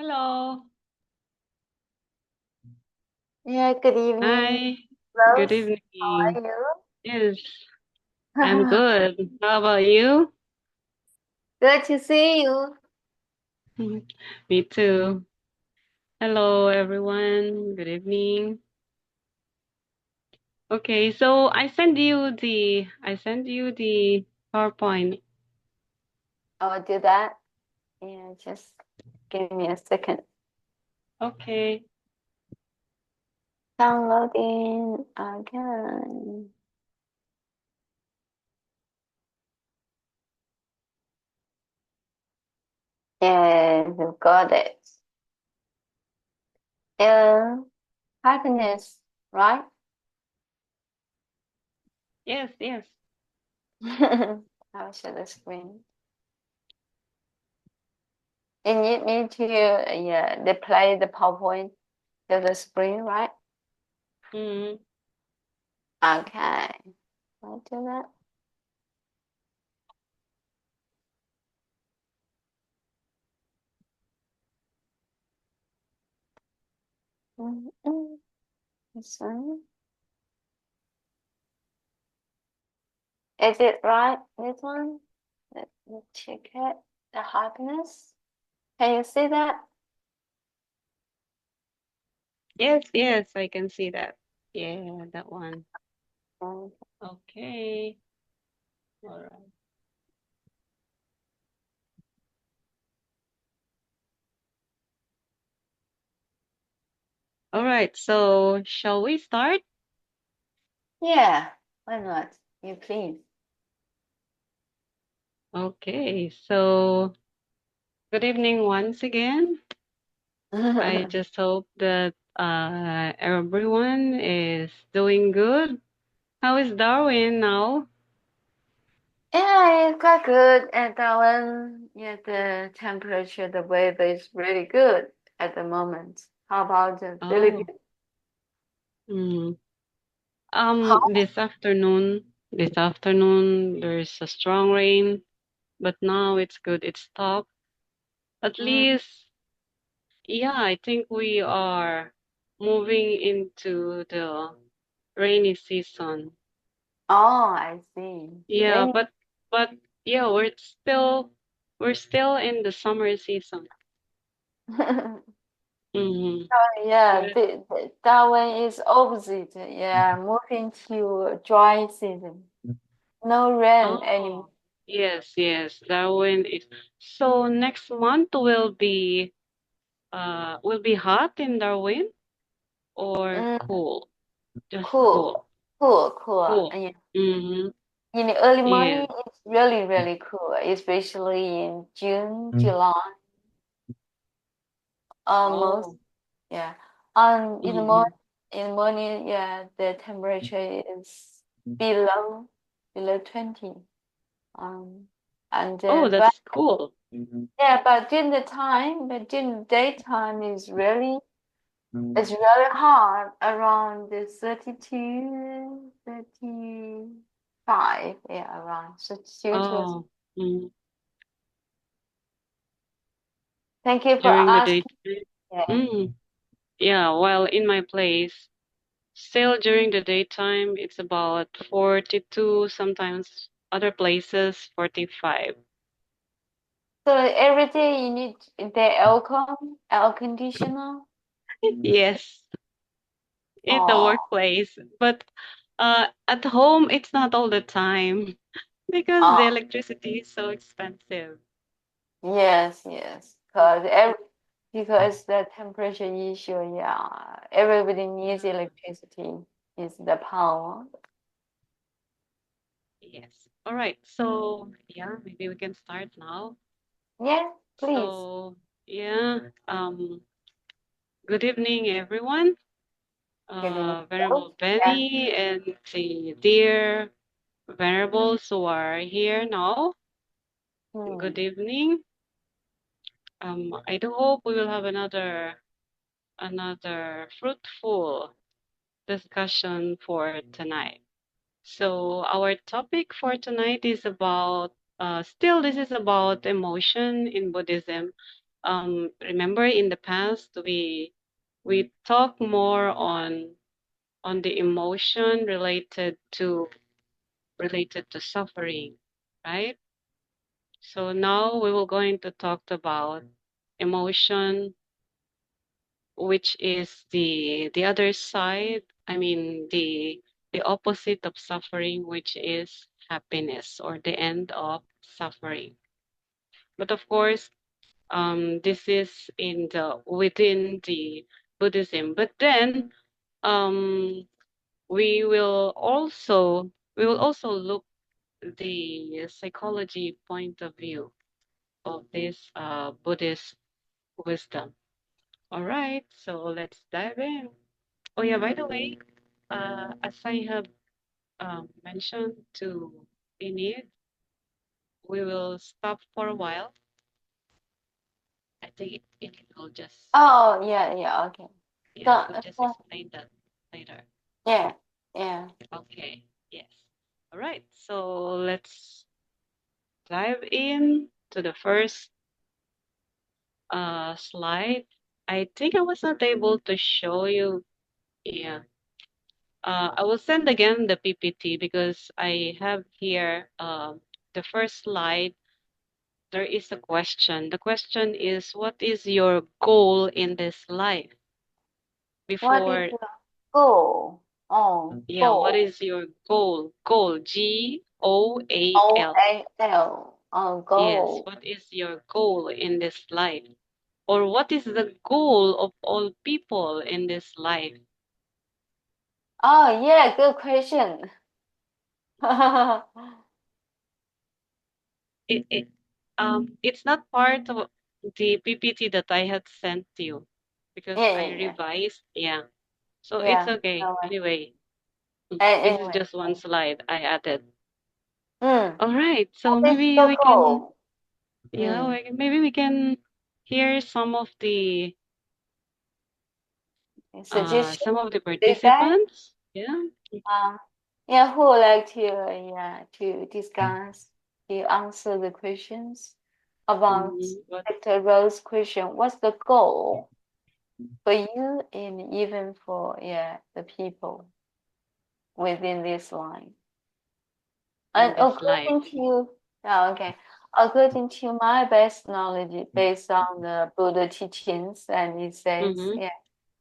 Hello. Yeah, good evening, Hi. Good Rose. How evening. are Yes, I'm you? good. How about you? Good to see you. Me too. Hello, everyone. Good evening. Okay, so I sent you the PowerPoint. I'll do that. Yeah, just give me a second. Okay. Downloading again. Yeah, you got it. Yeah, happiness, right? Yes, yes. I'll share the screen. You need me to display the PowerPoint to the screen, right? Mm, Okay. I'll do that. Mm-mm. This one. Is it right? This one? Let me check it. The happiness. Can you see that? yes, yes, I can see that. Yeah, that one. Mm. Okay. All right. All right. So, shall we start? Yeah, why not? You please. Okay. So, good evening once again. I just hope that everyone is doing good. How is Darwin now? Yeah, it's quite good. And Darwin, yeah, the temperature, the weather is really good at the moment. How about the Oh, Philippines? mm. How? This afternoon, there's a strong rain, but now it's good. It's stopped. At Mm. least, yeah, I think we are moving into the rainy season. Oh, I see. Yeah, Rainy. but yeah, we're still in the summer season. Mm-hmm. Yeah, Darwin is opposite. Yeah, moving to dry season. No rain anymore. Oh, yes, yes. Darwin is so next month will be hot in Darwin or Mm, cool? Just cool, cool. cool. Cool. And Mm-hmm. in the early morning, Yes. it's really, really cool, especially in June, July, almost. Oh. Yeah. Mm-hmm. In the morning, yeah, the temperature is below 20. Um, Oh, but that's cool. yeah, but during the daytime is really it's really hard around the 32, 35. Yeah, around 32 to. Oh. Mm. Thank you for During the day. asking. Yeah. Mm. Yeah, while in my place, still during the daytime, it's about 42, sometimes other places 45. So every day you need the air conditioner. Yes, in the Oh, workplace, but at home it's not all the time because the oh, electricity is so expensive. yes, yes. Because the temperature issue, yeah, everybody needs electricity. Is the power. Yes. All right. So yeah, maybe we can start now. Yeah, please. So yeah, good evening, everyone. Good evening. Venerable Yeah. Benny and the dear venerables who are here now. Good Hmm. evening. I do hope we will have another fruitful discussion for tonight. So our topic for tonight is about still this is about emotion in Buddhism. remember in the past we talk more on the emotion related to suffering, right? So now we will going to talk about emotion, which is the other side. I mean the opposite of suffering, which is happiness or the end of suffering. But of course, this is in the within the Buddhism. But then um, we will also look the psychology point of view of this Buddhist wisdom. All right, so let's dive in. Oh yeah, by the way, as I have mentioned to Enid, we will stop for a while. I think it will just Oh, yeah, yeah, okay. yeah, So, we'll just explain that later. yeah, yeah. Okay, yes. All right, so let's dive in to the first slide. I think I was not able to show you. Yeah. I will send again the PPT because I have here the first slide. There is a question. The question is, what is your goal in this life? What is Before, your goal? Oh, yeah, what goal. is your goal? Goal, Goal. OAL. Oh, Yes, goal. what is your goal in this life? Or what is the goal of all people in this life? Oh, yeah, good question. Yeah, It's not part of the PPT that I had sent to you because I yeah, yeah. revised. Yeah, so it's Yeah. okay. No worries. Anyway, this is Anyway. just one slide I added. Mm. All right, so What is maybe your we can, goal? yeah, Mm. maybe we can hear Suggestion, some of the feedback? participants. Yeah. Uh, yeah, who would like to to discuss to answer the questions about What? Dr. Rose's question? What's the goal for you and even for the people within this line? In And this life? according to you, oh, okay, according to my best knowledge, based on the Buddha teachings, and it says, Mm-hmm.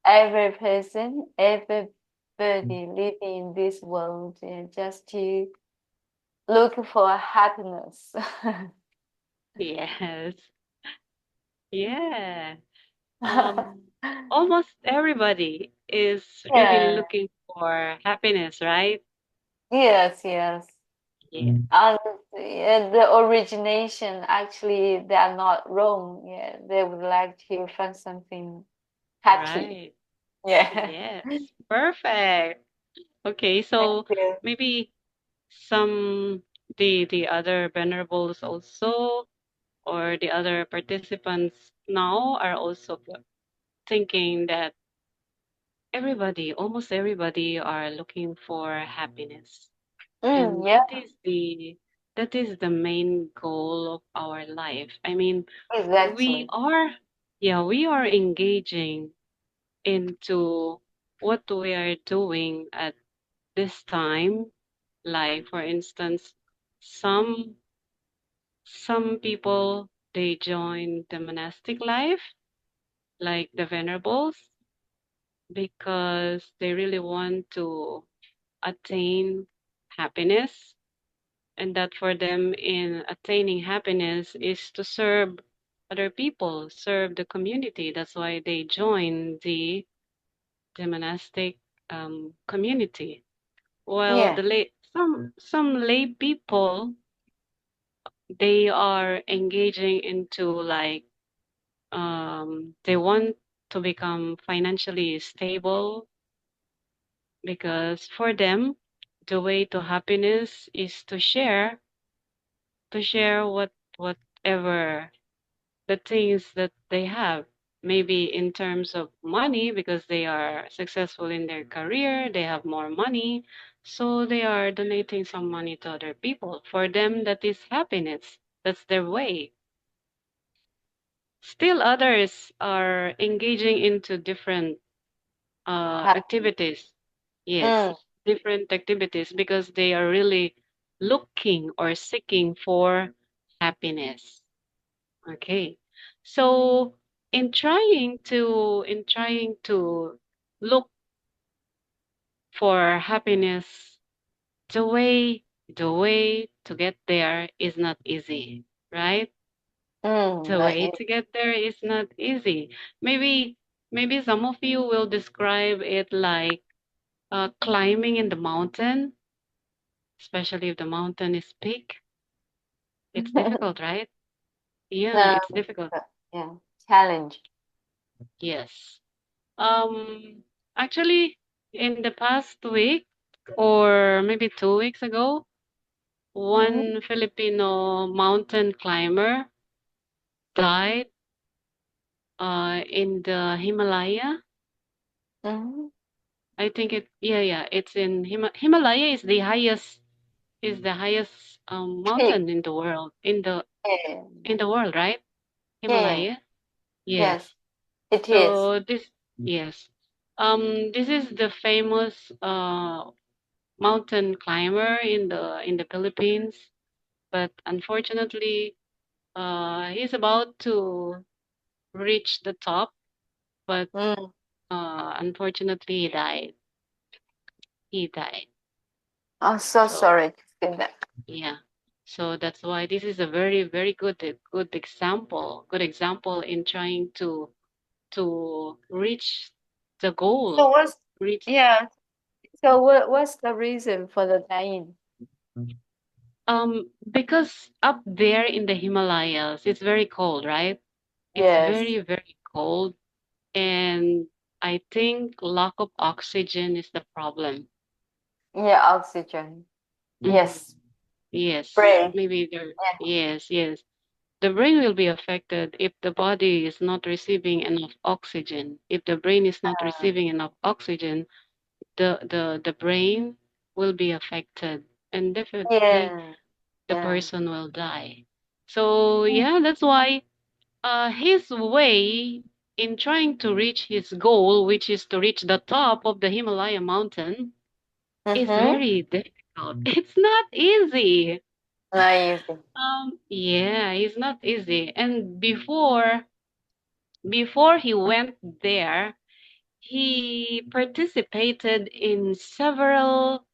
every person, everybody living in this world, just to look for happiness. Yes. Yeah. Um, Almost everybody is really Yeah. looking for happiness, right? Yes, yes. Yeah. And the origination, actually, they are not wrong. Yeah, they would like to find something happy. Right. Yeah. Yes. Perfect. Okay, Thank so you. maybe some the other venerables also or the other participants now are also thinking that almost everybody are looking for happiness. Mm, And yeah, that is the main goal of our life. I mean, we exactly. are yeah, we are engaging into what we are doing at this time. Like for instance, some some people they join the monastic life, like the venerables, because they really want to attain happiness, and that for them in attaining happiness is to serve other people, serve the community. That's why they join the monastic community. While Yeah. some lay people they are engaging into like they want to become financially stable because for them the way to happiness is to share whatever the things that they have, maybe in terms of money because they are successful in their career, they have more money, so they are donating some money to other people. For them that is happiness, that's their way. Still others are engaging into different Happy. activities. Yes, Mm, different activities because they are really looking or seeking for happiness. Okay. So in trying to look for happiness, the way to get there is not easy, right? The not way to get there is not easy. Maybe some of you will describe it like climbing in the mountain, especially if the mountain is big. It's easy. difficult, right? Yeah, No, it's difficult. yeah, challenge. Yes. Um, Actually, in the past week or maybe 2 weeks ago, Mm-hmm. one Filipino mountain climber died in the Himalaya. Mm-hmm. I think it's in Himalaya is the highest Pig. mountain in the world Yeah, in the world, right? yeah, Himalaya. Yes. yes, it is. So yes. This is the famous mountain climber in the Philippines, but unfortunately, he's about to reach the top, but Mm. unfortunately, he died. He died. I'm so So sorry to see that. yeah. So that's why this is a very, very good example in trying to reach the So goal. what's Reach yeah? So what's the reason for the dying? because up there in the Himalayas, it's very cold, right? It's Yes, very, very cold, and I think lack of oxygen is the problem. yeah, oxygen. Mhm. Yes, Yes, brain. maybe there. Yeah. Yes, yes. The brain will be affected if the body is not receiving enough oxygen. If the brain is not receiving enough oxygen, the brain will be affected, and definitely Yeah, the yeah. person will die. So Mm. yeah, that's why his way in trying to reach his goal, which is to reach the top of the Himalaya mountain, is Mm-hmm. very difficult. It's not easy. Not easy. Yeah, it's not easy. And before he went there, he participated in several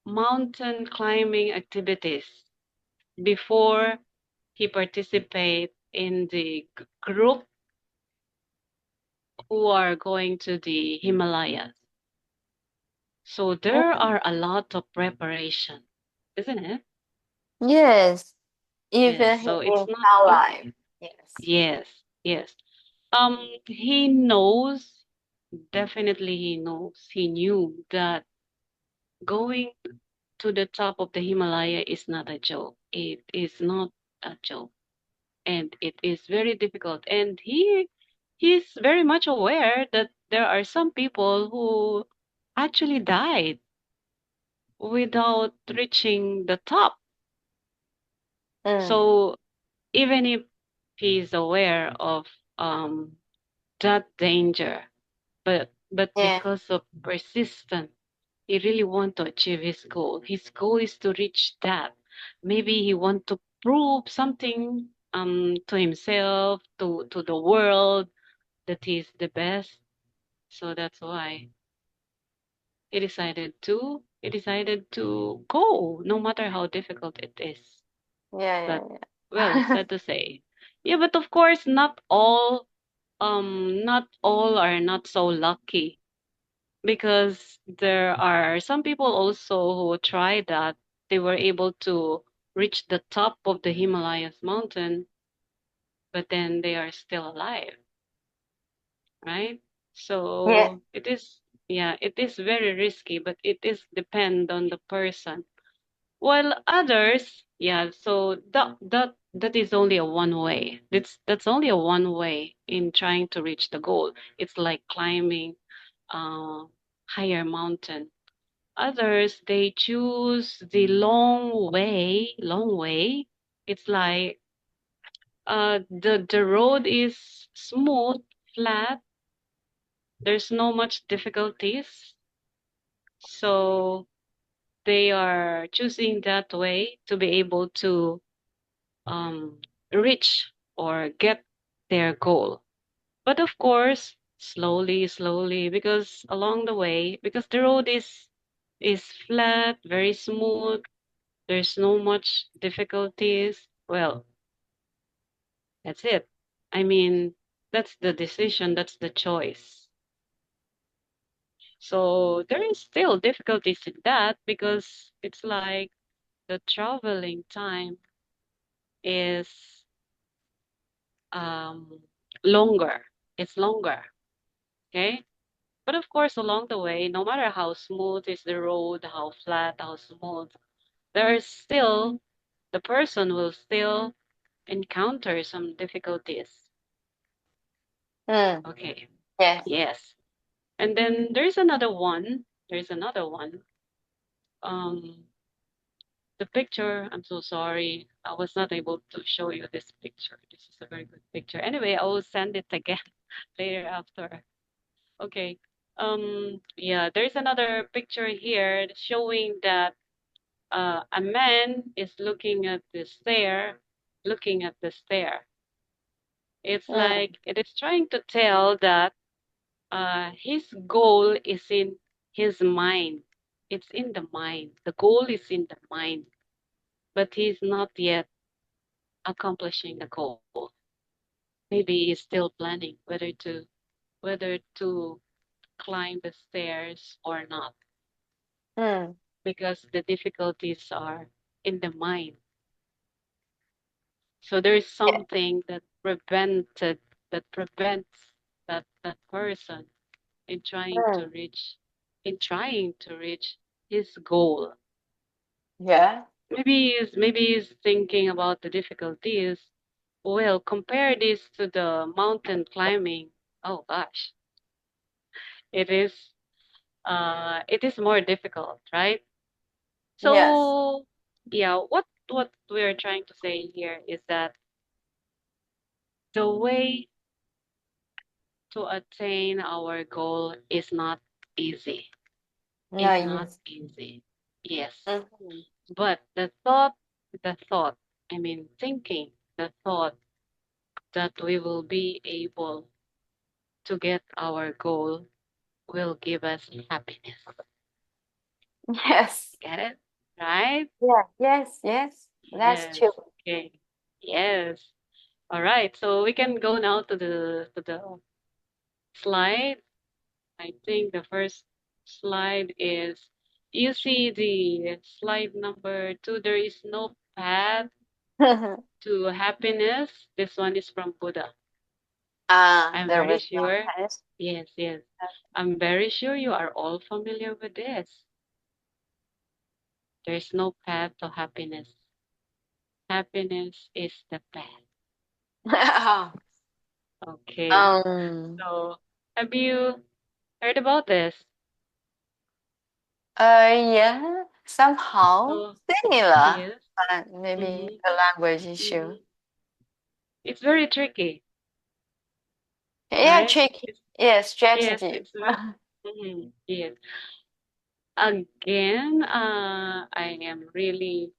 mountain climbing activities before he participate in the group who are going to the Himalayas. So there Mm. are a lot of preparation, isn't it? Yes, Yes. even he So it's in not our life. easy. Yes. Yes. Yes. He knows, definitely he knew that going to the top of the Himalaya is not a joke. It is not a joke. And it is very difficult. And he's very much aware that there are some people who actually died without reaching the top. Mm. So even if he's aware of um, that danger, but Yeah. because of persistence, he really want to achieve his goal. His goal is to reach that. Maybe he want to prove something to himself, to the world that he's the best. So that's why he decided to go, no matter how difficult it is. Yeah, But well, yeah, sad to say. Yeah, but of course not all are not so lucky because there are some people also who tried that. They were able to reach the top of the Himalayas mountain, but then they are still alive, right? yeah. So it is very risky, but it is depend on the person. While others, yeah, so that is only a one way. That's only a one way in trying to reach the goal. It's like climbing uh higher mountain. Others they choose the long way. It's like The road is smooth, flat. There's no much difficulties. So they are choosing that way to be able to um, reach or get their goal. But of course, slowly, slowly, because along the way, because the road is flat, very smooth, there's no much difficulties. Well, that's it. I mean, that's the decision, that's the choice. So there is still difficulties in that because it's like the traveling time is um longer. It's longer. Okay. But of course, along the way, no matter how smooth is the road, how flat, how smooth, there's still, the person will still encounter some difficulties. Mm. Okay. Yes. Yes. And then there's another one. There's another one. Um, the picture, I'm so sorry. I was not able to show you this picture. This is a very good picture. Anyway, I will send it again later after. Okay. Yeah, there's another picture here showing that a man is looking at the stair, looking at the stair. It's Mm. like it is trying to tell that his goal is in his mind. It's in the mind. The goal is in the mind, but he's not yet accomplishing the goal. Maybe he's still planning whether to climb the stairs or not, Mm. because the difficulties are in the mind. So there's Yeah. something that prevents that person in trying Mm. to reach his goal. Yeah. Maybe he's thinking about the difficulties. Well, compare this to the mountain climbing. Oh gosh, it is it is more difficult, right? Yes. So yeah, what we are trying to say here is that the way to attain our goal is not easy. No, Is not yes. easy. Yes. Mm-hmm. But the thought, I mean, thinking, the thought that we will be able to get our goal will give us happiness. Yes. Get it? Right? Yeah. Yes. Yes. That's Yes. true. Okay. Yes. All right. So we can go now to the slide. I think the first slide is, you see the slide number 2, there is no path to happiness. This one is from Buddha. I'm There very is no sure. test. Yes, yes. I'm very sure you are all familiar with this. There's no path to happiness. Happiness is the path. Okay. um. So, have you heard about this? Yeah. Somehow So, similar, yes. but maybe Mm-hmm. the language issue. Mm-hmm. It's very tricky, Yeah. right? Tricky. It's, Yeah. yes, Strategy. it's very, yes. Again, I am really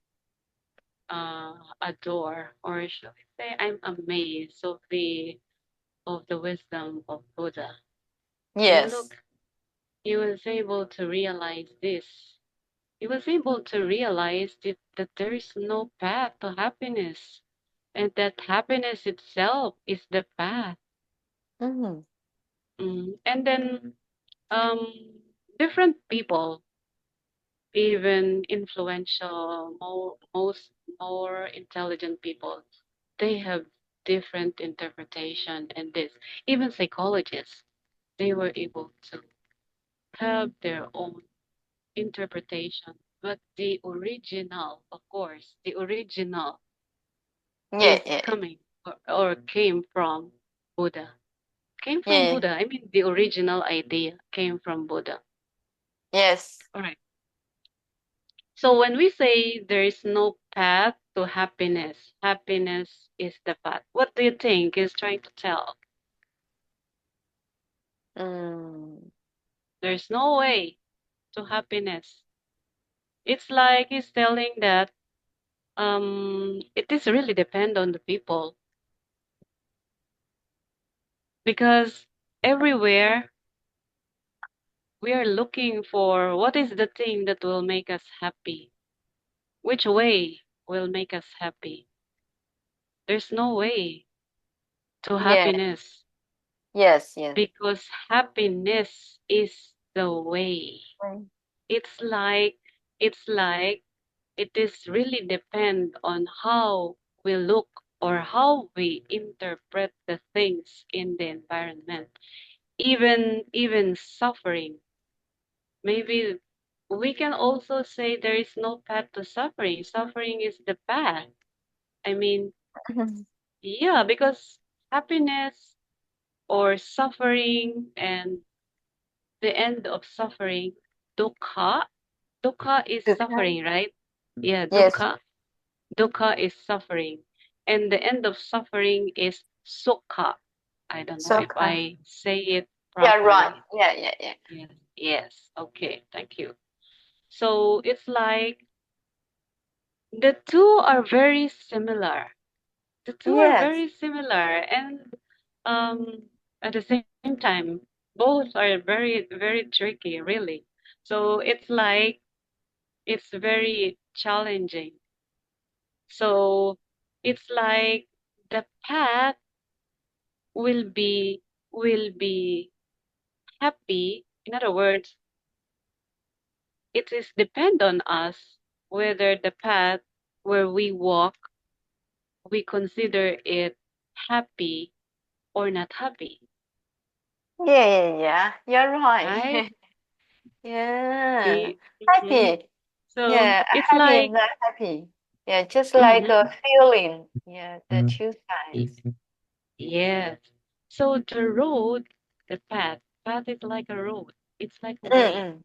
adore, or shall I say, I'm amazed of the wisdom of Buddha. Yes. Look, he was able to realize this. He was able to realize that there is no path to happiness, and that happiness itself is the path. Mm-hmm. And then different people, even influential, most more intelligent people, they have different interpretation and this. Even psychologists, they were able to have their own interpretation. But the original, of course, the original Yeah. is Yeah. coming or came from Buddha. Came from Yeah. Buddha. I mean, the original idea came from Buddha. Yes. All right. So when we say there is no path to happiness. Happiness is the path. What do you think is trying to tell? Mm. There's no way to happiness. It's like he's telling that it is really depend on the people because everywhere we are looking for what is the thing that will make us happy. Which way will make us happy? There's no way to Yeah. happiness Yes. Yes. because happiness is the way. Mm. It's like it's like it is really depend on how we look or how we interpret the things in the environment. Even suffering. Maybe we can also say there is no path to suffering. Suffering is the path. I mean, yeah, because happiness or suffering and the end of suffering, dukkha. Dukkha is Okay. suffering, right? Yeah, Yes. dukkha. Dukkha is suffering. And the end of suffering is sukha. I don't know So if I say it yeah. Right. properly. Yeah. Yeah. Yeah. Yes, yes. Okay, thank you. So it's like the two are very similar. The two are Yes. very similar, and at the same time, both are very, very tricky, really. So it's like it's very challenging. So it's like the path will be happy. In other words, it is depend on us whether the path where we walk we consider it happy or not happy, Yeah. Yeah. Yeah. You're right? right. Yeah. Mm-hmm. Happy. So Yeah. it's Happy and like, not happy. Yeah. Just like a mm-hmm, feeling. Yeah. The two sides. yes. So the road, the path is like a road. It's like a way, Mm-mm.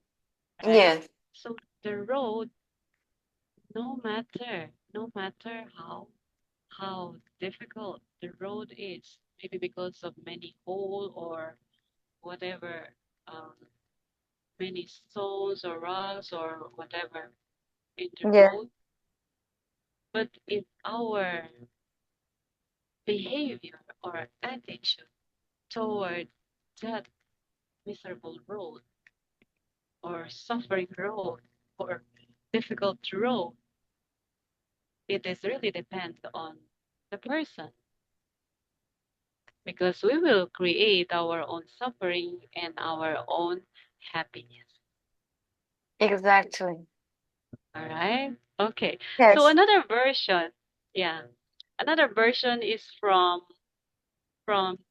right? Yes. So the road, no matter how difficult the road is, maybe because of many hole or whatever, um, many stones or rocks or whatever in the Yeah. road, but if our behavior or attitude toward that miserable road or suffering road or difficult road, it is really depend on the person because we will create our own suffering and our own happiness. Exactly. All right? Okay. So Yes. another version, yeah. Another version is from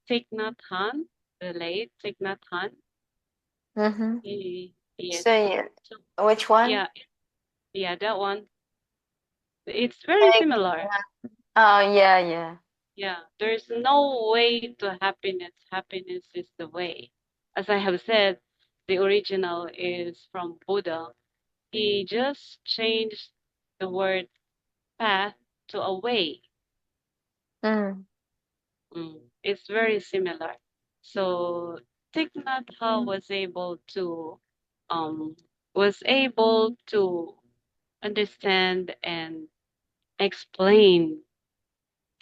Thich Nhat Hanh, the late Thich Nhat Hanh. Mm-hmm. Yes. Say it. So Which one? yeah, yeah, that one. It's very Take. similar. Oh, yeah, yeah. Yeah, there's no way to happiness. Happiness is the way. As I have said, the original is from Buddha. He just changed the word path to a way. Mm. It's very similar. So Thich Nhat Hanh um was able to understand and explain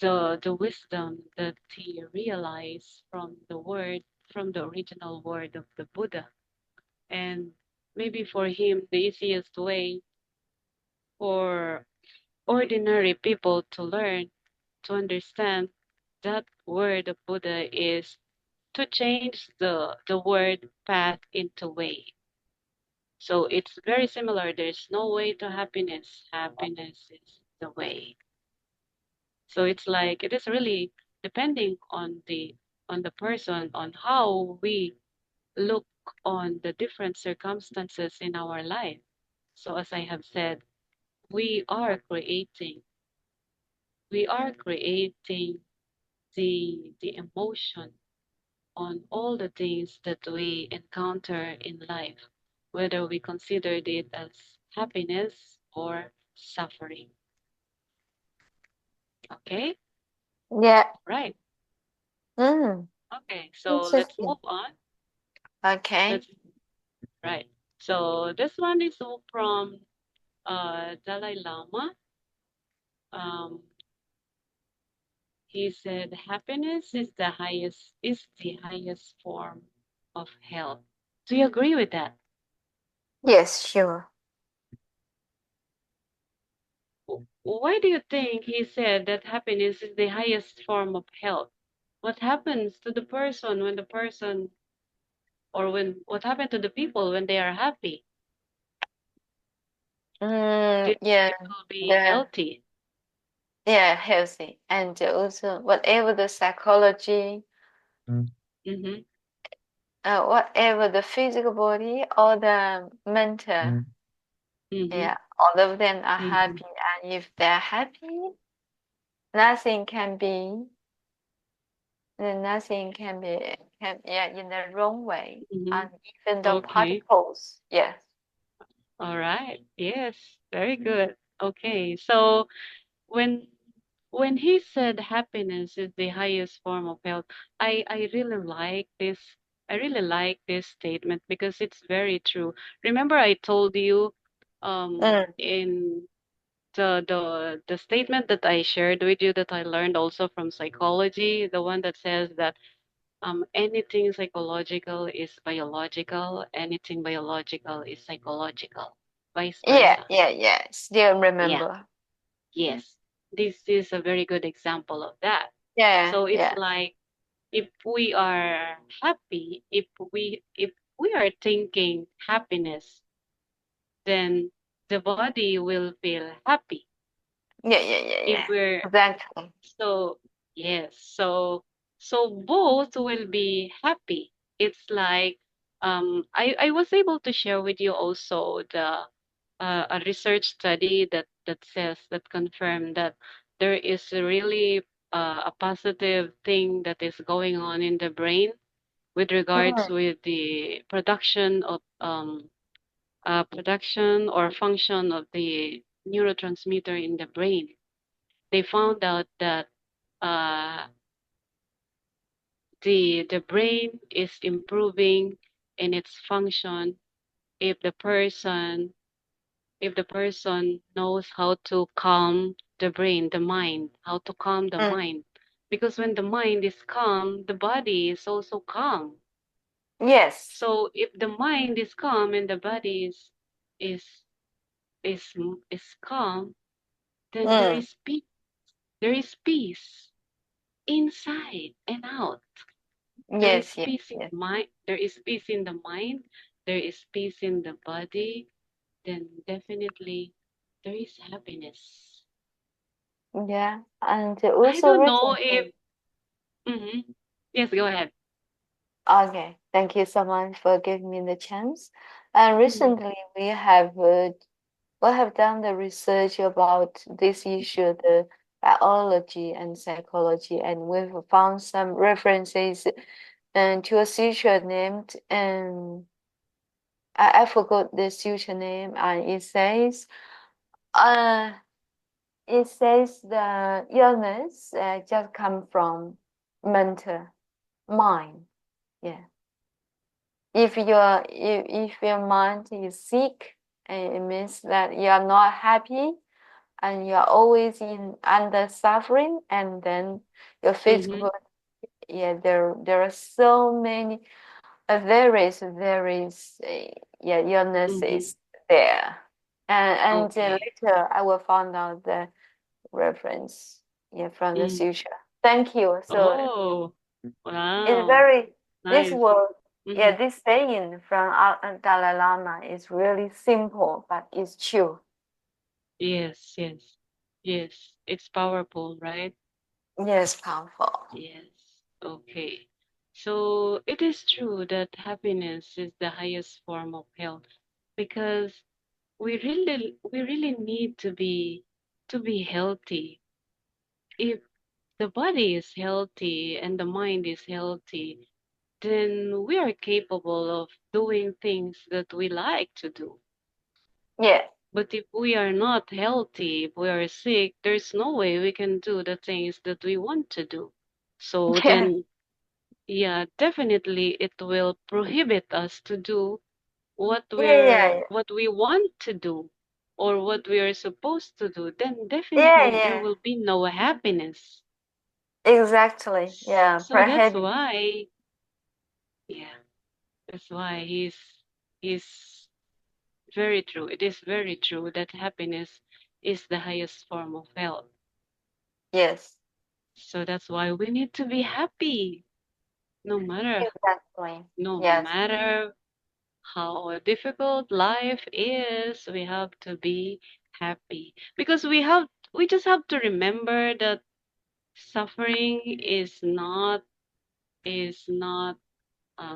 the wisdom that he realized from the original word of the Buddha. And maybe for him the easiest way for ordinary people to learn to understand that word of Buddha is to change the word path into way. So it's very similar. There's no way to happiness. Happiness is the way. So it's like it is really depending on the person, on how we look on the different circumstances in our life. So as I have said, we are creating we are creating the emotion on all the things that we encounter in life, whether we considered it as happiness or suffering. Okay, Yeah. right. Mm, Okay, so let's interesting. move on. Okay. Let's right. So this one is from Dalai Lama. Um, he said happiness is the highest form of health. Do you agree with that? Yes, sure. Why do you think he said that happiness is the highest form of health? What happens to the person when the person or when what happened to the people when they are happy? Mm, yeah. It will be The healthy. yeah, healthy. And also whatever the psychology, Mm-hmm. whatever the physical body or the mental, Mm-hmm. yeah, all of them are Mm-hmm. happy. And if they're happy, nothing can be, then nothing can be, yeah, in the wrong way. Mm-hmm. And even the Okay. particles, yes. All right. Yes. Very good. Okay. So when when he said happiness is the highest form of health, I really like this. I really like this statement because it's very true. Remember, I told you Mm, in the statement that I shared with you that I learned also from psychology, the one that says that anything psychological is biological, anything biological is psychological, vice yeah, versa. yeah, yeah. Still Yeah, remember. yes. This is a very good example of that. Yeah, So it's yeah. like if we are happy, if we are thinking happiness, then the body will feel happy. Yeah, yeah, yeah, If yeah. we're Exactly. so yes, so both will be happy. It's like I was able to share with you also the a research study that says that confirmed that there is really a positive thing that is going on in the brain with regards Mm, with the production of production or function of the neurotransmitter in the brain. They found out that uh, the brain is improving in its function if the person knows how to calm the brain, the mind, how to calm the mm. mind. Because when the mind is calm, the body is also calm. Yes. So if the mind is calm and the body is is is calm, then Mm. there is peace inside and out. There is Yes, yes, peace in yes. mind, there is peace in the mind, there is peace in the body, then definitely there is happiness. Yeah. And I also don't know if recently, mhm. Yes, go ahead. okay, thank you so much for giving me the chance. And Mhm. recently we have done the research about this issue, the biology and psychology, and we've found some references to a suture named I forgot the suture name, and uh it says the illness just come from mental mind. Yeah. If your mind is sick, it means that you are not happy and you are always in under suffering, and then your Mhm. physical, yeah, there are so many there is yeah, Mhm. illnesses there, and Okay. later I will find out the reference, yeah, from the Mm. suture. Thank you. So Oh, it's wow. very this Nice. word, yeah, Mhm. this saying from Dalai Lama is really simple, but it's true. Yes, yes. Yes. It's powerful, right? Yes, powerful. Yes. Okay. So it is true that happiness is the highest form of health because we really need to be healthy. If the body is healthy and the mind is healthy, then we are capable of doing things that we like to do. Yes. But if we are not healthy, if we are sick, there's no way we can do the things that we want to do. So Yes. then, yeah, definitely it will prohibit us to do Yeah, yeah, what we want to do or what we are supposed to do. Then yeah, definitely there yeah. will be no happiness. Exactly. Yeah. So that's Prohibit. why, yeah, that's why he's very true. It is very true that happiness is the highest form of health. Yes. So that's why we need to be happy no matter Exactly. no Yes. matter how difficult life is, we have to be happy because we just have to remember that suffering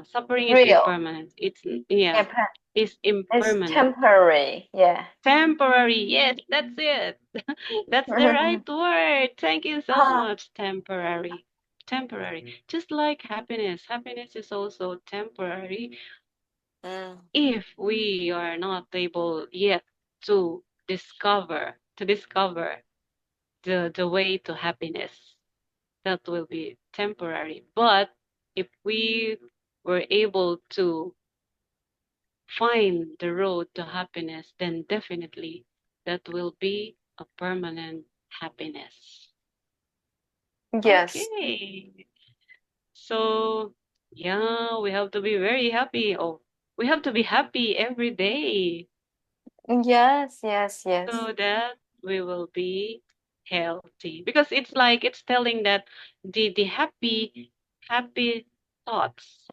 suffering is Real. impermanent. Yeah, Yeah. it's It's impermanent. temporary. Yeah. Temporary, yes, that's it. That's the right word. Thank you so Ah. much. Temporary. Temporary. Just like happiness. Happiness is also temporary Mm. if we are not able yet to discover the way to happiness. That will be temporary. But if we were able to find the road to happiness, then definitely that will be a permanent happiness. Yes. Okay. So, yeah, we have to be very happy. Oh, we have to be happy every day Yes. Yes. Yes. so that we will be healthy. Because it's telling that the happy thoughts,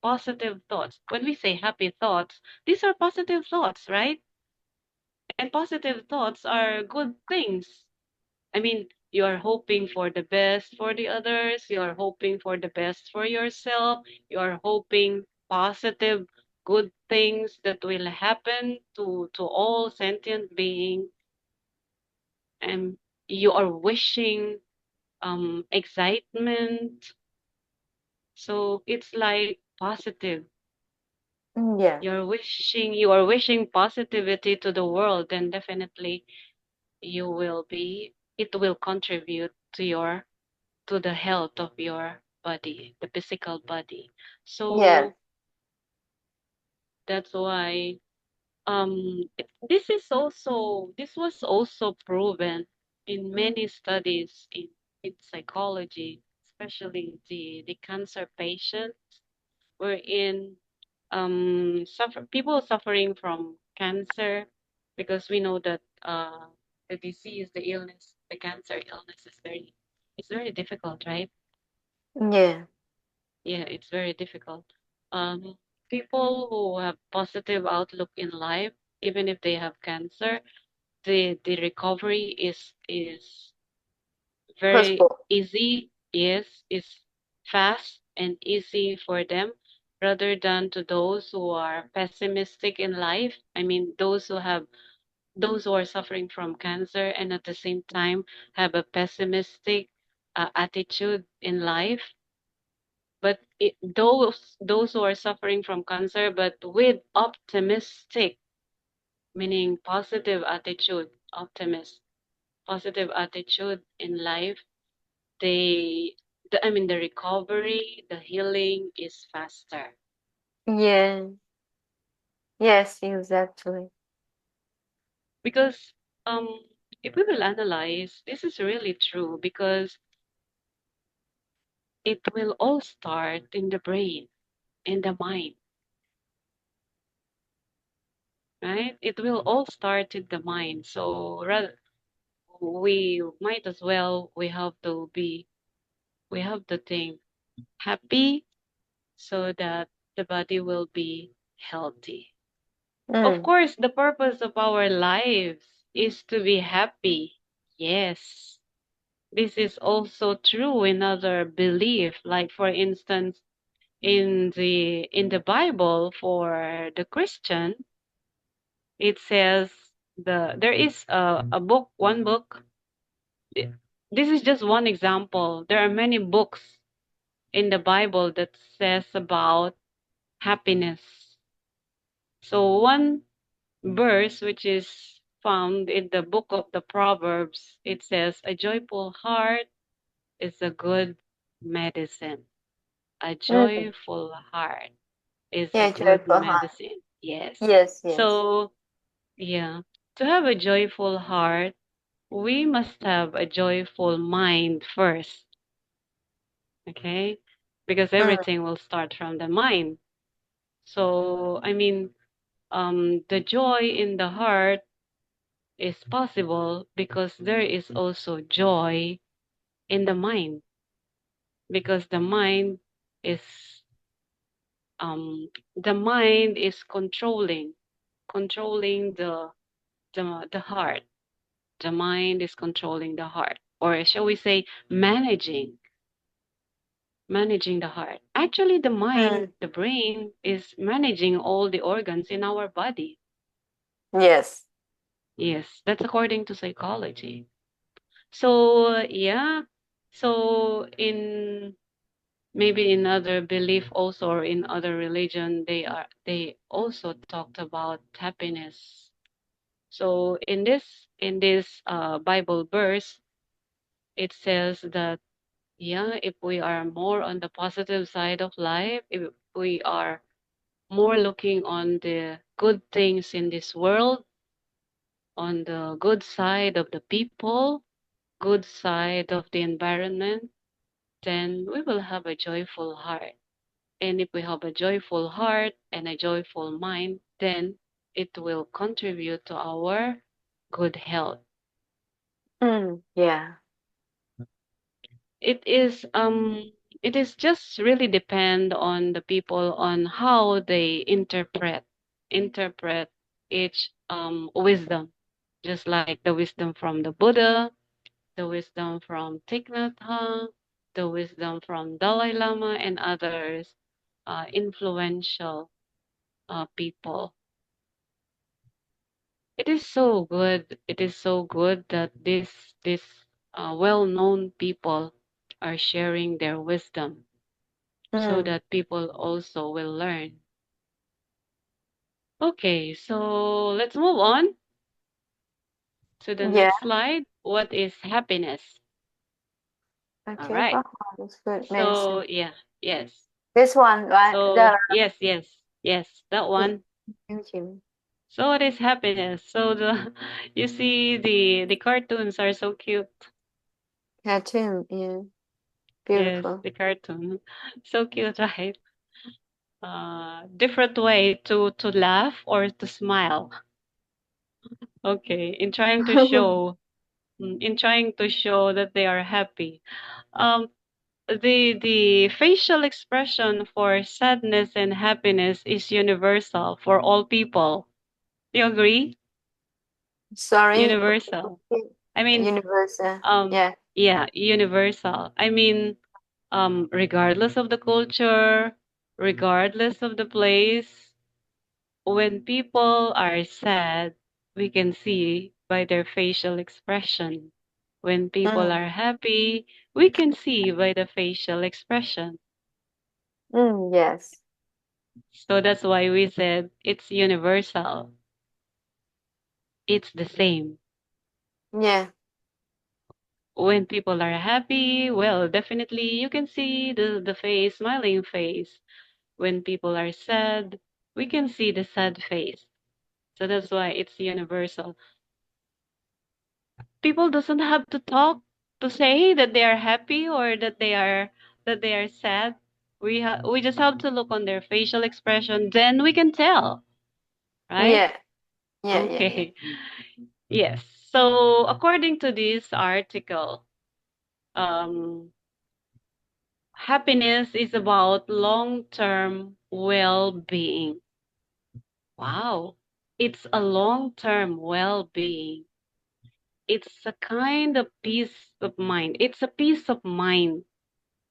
positive thoughts. When we say happy thoughts, these are positive thoughts, right? And positive thoughts are good things. I mean, you're hoping for the best for the others, you're hoping for the best for yourself, you're hoping positive, good things that will happen to all sentient beings, and you are wishing excitement. So it's like positive. Yeah. You are wishing positivity to the world, then definitely it will contribute to the health of your body, the physical body. Yes. So that's why this was also proven in many studies in psychology, especially the cancer patients, wherein people suffering from cancer, because we know that the disease, the illness, the cancer illness is very difficult, right? Yeah. Yeah, it's very difficult. People who have positive outlook in life, even if they have cancer, the recovery is very Possible. easy. Yes, is fast and easy for them, rather than to those who are pessimistic in life. I mean, those who are suffering from cancer and at the same time have a pessimistic attitude in life. But those who are suffering from cancer, but with optimistic, meaning positive attitude in life, the recovery, the healing is faster. Yeah. Yes. Exactly. Because if we will analyze, this is really true because it will all start in the brain, in the mind, right? It will all start in the mind. So rather, we might as well we have to think happy so that the body will be healthy. Of Mm. course, the purpose of our lives is to be happy. Yes. This is also true in other belief. Like for instance, in the Bible for the Christian, it says there is a book, one book. This is just one example. There are many books in the Bible that says about happiness. So verse, which is found in the book of the Proverbs. It says, "A joyful heart is a good medicine." A Mm. joyful heart is a Yeah, good joyful heart. medicine. Yes. Yes, yes. So, yeah, to have a joyful heart, we must have a joyful mind first, okay? Because Mm. everything will start from the mind. So, I mean, the joy in the heart is possible because there is also joy in the mind, because is the mind is controlling the heart. The mind is controlling the heart, or shall we say managing the heart. Actually, the mind, Mm. the brain is managing all the organs in our body. Yes. Yes, that's according to psychology. So, yeah. So in maybe in other belief also, or in other religion, they also talked about happiness. So in this Bible verse, it says that, yeah, if we are more on the positive side of life, if we are more looking on the good things in this world, on the good side of the people, good side of the environment, then we will have a joyful heart. And if we have a joyful heart and a joyful mind, then it will contribute to our good health. Mm. Yeah. It is it is just really depend on the people on how they interpret each wisdom, just like the wisdom from the Buddha, the wisdom from Thich Nhat Hanh, the wisdom from Dalai Lama, and others influential people. It is so good. It is so good that this well-known people are sharing their wisdom so Mm. that people also will learn. Okay, so let's move on to the Yeah. next slide. What is happiness? All Okay, right. for heart is good So medicine. yeah, yes. This one, right? So yes, that Yeah. one. Thank you. So what is happiness? So the you see the cartoons are so cute. Cartoon, yeah. Yes, Beautiful. the cartoon. So cute, right? Different way to laugh or to smile. Okay, in trying to show that they are happy. Um, the facial expression for sadness and happiness is universal for all people. Do you agree? Sorry. Universal. I mean, Universal. um, Yeah. yeah, universal. I mean, regardless of the culture, regardless of the place, when people are sad, we can see by their facial expression. When people Mm. are happy, we can see by the facial expression. Mm, yes. So that's why we said it's universal. It's the same. Yeah. When people are happy, well, definitely you can see the face, smiling face. When people are sad, we can see the sad face. So that's why it's universal. People doesn't have to talk to say that they are happy or that they are sad. We just have to look on their facial expression, then we can tell, right? Yeah. Yeah. Yeah. Yeah. Okay. Yes. So according to this article, um, happiness is about long-term well-being. Wow. It's a long-term well-being. It's a kind of peace of mind. It's a peace of mind.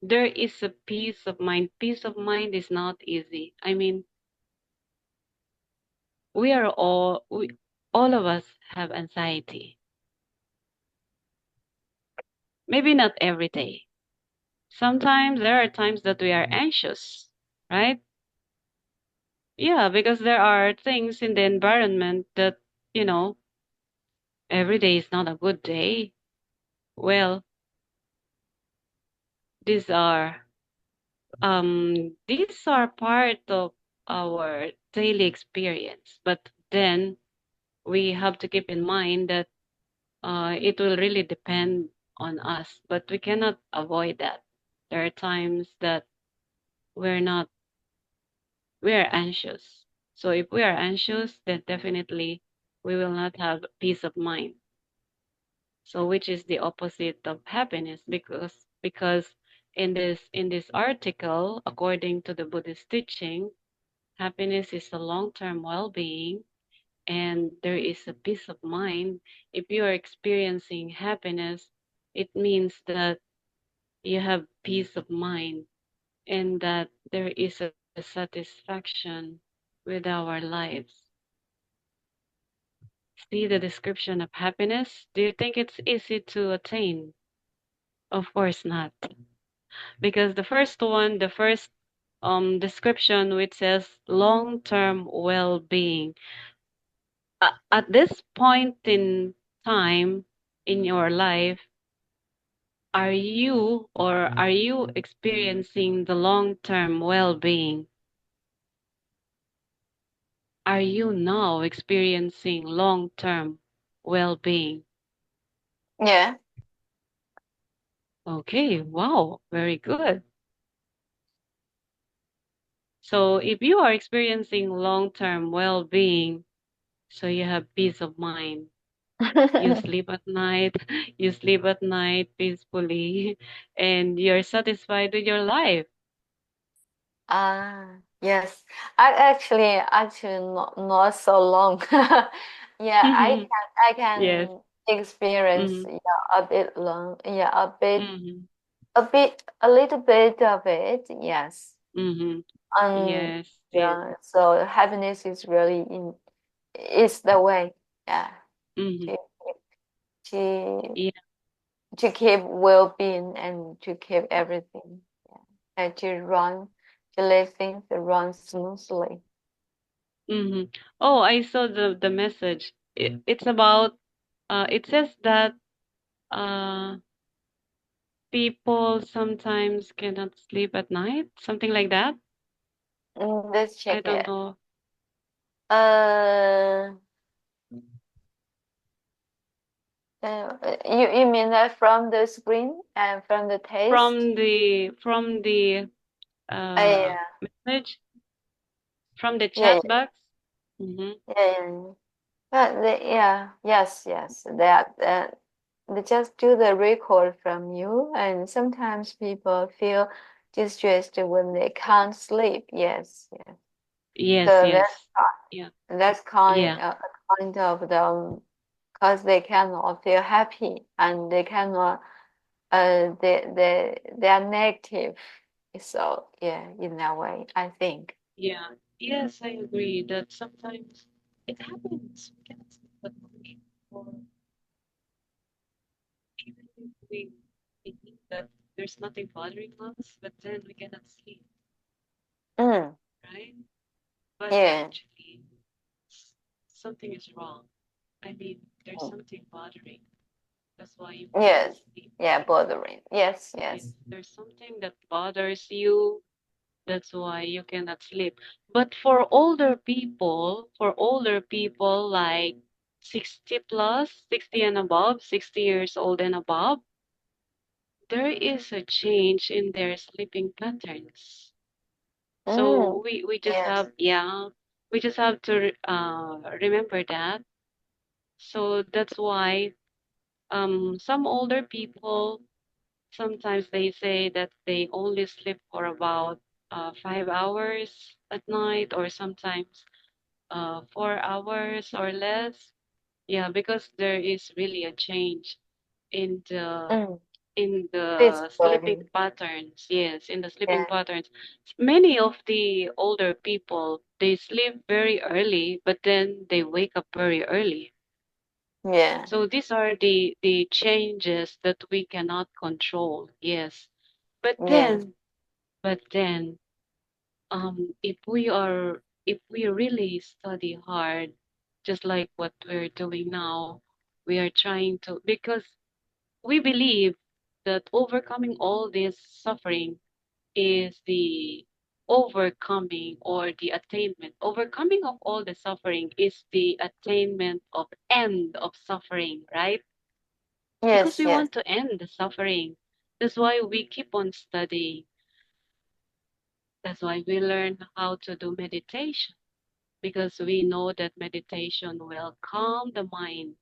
There is a peace of mind. Peace of mind is not easy. I mean, all of us have anxiety. Maybe not every day. Sometimes there are times that we are anxious, right? Yeah, because there are things in the environment that, you know, every day is not a good day. Well, these are these are part of our daily experience. But then we have to keep in mind that it will really depend on us, but we cannot avoid that. There are times that we're not we're anxious. So if we are anxious, then definitely we will not have peace of mind. So which is the opposite of happiness, because in this article, according to the Buddhist teaching, happiness is a long-term well-being and there is a peace of mind. If you are experiencing happiness, it means that you have peace of mind and that there is a satisfaction with our lives. See the description of happiness? Do you think it's easy to attain? Of course not. Because the first description which says long-term well-being. At this point in time in your life, are you experiencing the long-term well-being? Are you now experiencing long-term well-being? Yeah. Okay, wow, very good. So if you are experiencing long-term well-being, so you have peace of mind. You sleep at night, you sleep at night peacefully, and you're satisfied with your life. Yes. Actually not so long. Yeah, I Yes. can experience, Mm-hmm. yeah, a bit long. Yeah, Mm-hmm. a little bit of it. Yes. Mm-hmm. Um, Yes, yes. yeah. So happiness is really is the way. Yeah. Mm-hmm. To to Yeah. to keep well-being and to keep everything. Yeah. And to let things run smoothly. Mm-hmm. Oh, I saw the message. It's about it says that uh people sometimes cannot sleep at night, something like that. Let's I check don't it. know. Uh, you mean that from the screen and from the text? From the Yeah, message from the yeah, chat box. Mm-hmm. yeah, yeah. Yes. They just do the record from you, and sometimes people feel distressed when they can't sleep. Yes, yes. Yes, So yes. Yeah. that's Yeah. kind of the because they cannot feel happy and they cannot they are negative. So yeah, in that way, I think. Yeah. Yes, I agree that sometimes it happens. We cannot sleep at night, or even if we think that there's nothing bothering us, but then we cannot sleep, Mm, right? But yeah. actually, s- something is wrong. I mean, there's Mm, something bothering. That's why you cannot yes. sleep. Yeah, bothering. Yes, Yes, yes. there's something that bothers you. That's why you cannot sleep. But for older people like 60 plus, 60 and above, 60 years old and above, there is a change in their sleeping patterns. Mm, So we just yes. have, yeah, we just have to remember that. So that's why some older people sometimes they say that they only sleep for about 5 hours at night, or sometimes 4 hours or less. Yeah, because there is really a change in the Mm, in this the sleeping body. patterns. Yes, in the sleeping Yeah, patterns. Many of the older people they sleep very early, but then they wake up very early. yeah, So these are the changes that we cannot control. Yes. But yes. then, but then, if we are if we really study hard, just like what we're doing now, we are trying to, because we believe that overcoming all this suffering is the overcoming or the attainment. Overcoming of all the suffering is the attainment of end of suffering, right? Because Yes, we yes. want to end the suffering. That's why we keep on studying. That's why we learn how to do meditation, because we know that meditation will calm the mind.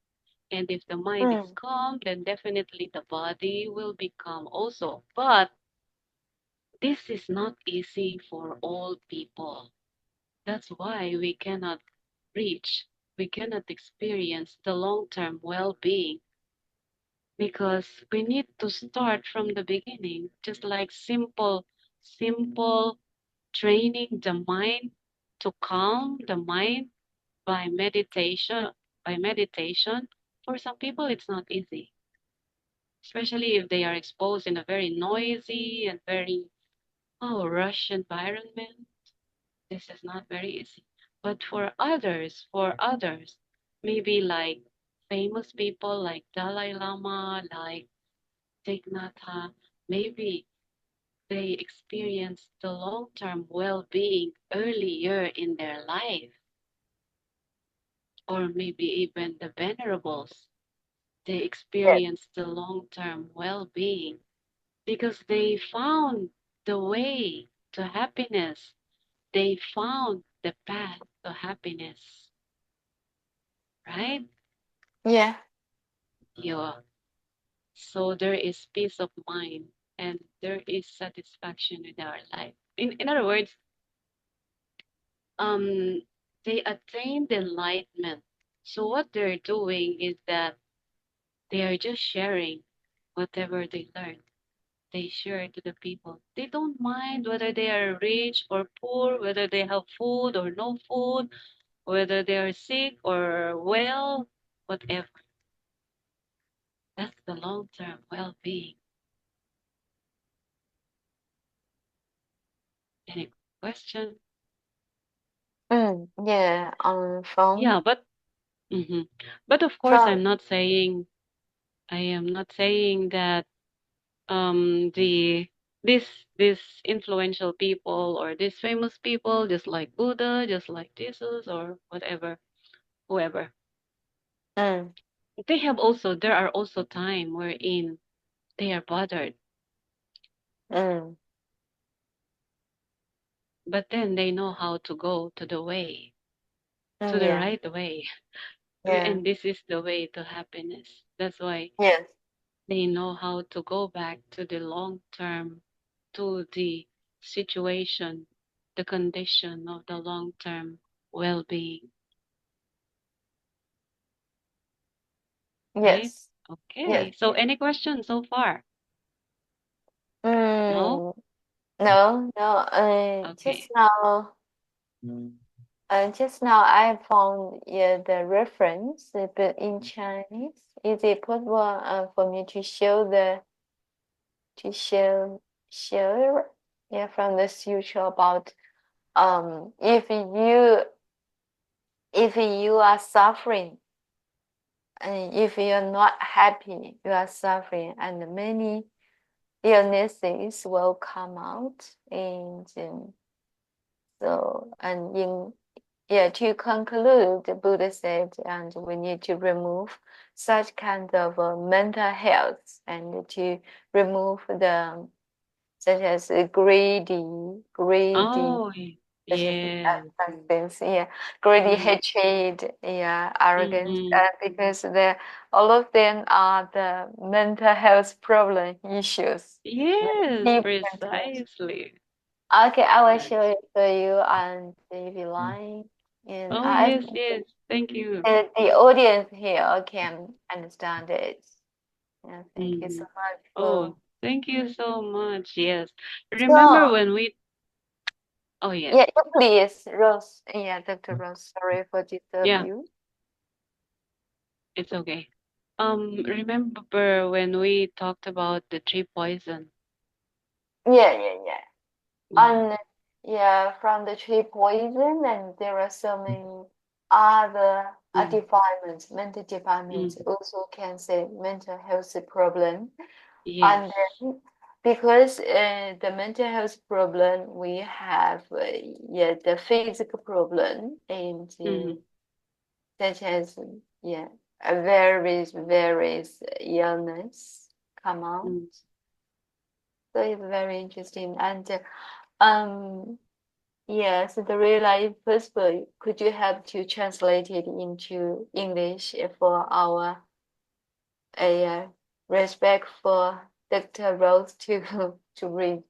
And if the mind is Mm, calm, then definitely the body will be calm also. But this is not easy for all people. That's why we cannot experience the long term well being, because we need to start from the beginning, just like simple training the mind to calm the mind by meditation. By meditation, for some people, it's not easy, especially if they are exposed in a very noisy and very rush environment. This is not very easy. But for others, maybe like famous people like Dalai Lama, like Thich Nhat Hanh, maybe they experience the long-term well-being earlier in their life, or maybe even the venerables. They yes. experience the long-term well-being because they found the way to happiness. They found the path to happiness, right? Yeah. Yeah. So there is peace of mind and there is satisfaction in our life. In other words, um, they attain the enlightenment. So what they're doing is that they are just sharing whatever they learn. They share it to the people. They don't mind whether they are rich or poor, whether they have food or no food, whether they are sick or well, whatever. That's the long term well being. Any question? Yeah. Yeah, but mhm. But of course, From I am not saying that the this this influential people or these famous people, just like Buddha, just like Jesus or whatever, whoever, mm, there are also time wherein they are bothered, mm, but then they know how to go to the way, to the yeah. right way. Yeah. And this is the way to happiness. That's why Yes. they know how to go back to the long term, to the situation, the condition of the long term well being, right? Yes. Yes. Okay. So, Yes. any questions so far? No? Mm, no. No. Okay. Just now I found, yeah, the reference but in Chinese. Is it possible for me to to show share, yeah, from the future about if you are suffering and if you are not happy, you are suffering, and many illnesses will come out, and so and in yeah, to conclude, the Buddha said, and we need to remove such kind of mental health and to remove the such as greedy, Oh, such as yes. things, yeah, greedy, Mm-hmm. hatred, yeah, arrogance, Mm-hmm. because all of them are the mental health problem issues. Yes, Deep mental. precisely. Okay, I will show Yes. it to you and if you like. And Oh, I yes, think yes. Thank you. the audience here can understand it. Yeah, thank you Mm-hmm. so much Oh, for. thank you so much. Yes. Remember So, when we, oh, yes. yeah, please, Rose. Yeah, Dr. Rose, sorry for disturb Yeah, you. it's okay. Remember when we talked about the tree poison? Yeah, yeah, yeah. Yeah. yeah, from the tree poison, and there are so many other Mm, defilements, mental defilements, mm, also can say mental health problem. And yes. then because the mental health problem, we have yeah, the physical problem, and Mm-hmm, such as yeah, a various illness come out. mm. So it's very interesting. And um yes, the real life possible. Could you help to translate it into English for our respect for Dr. Rose to to read?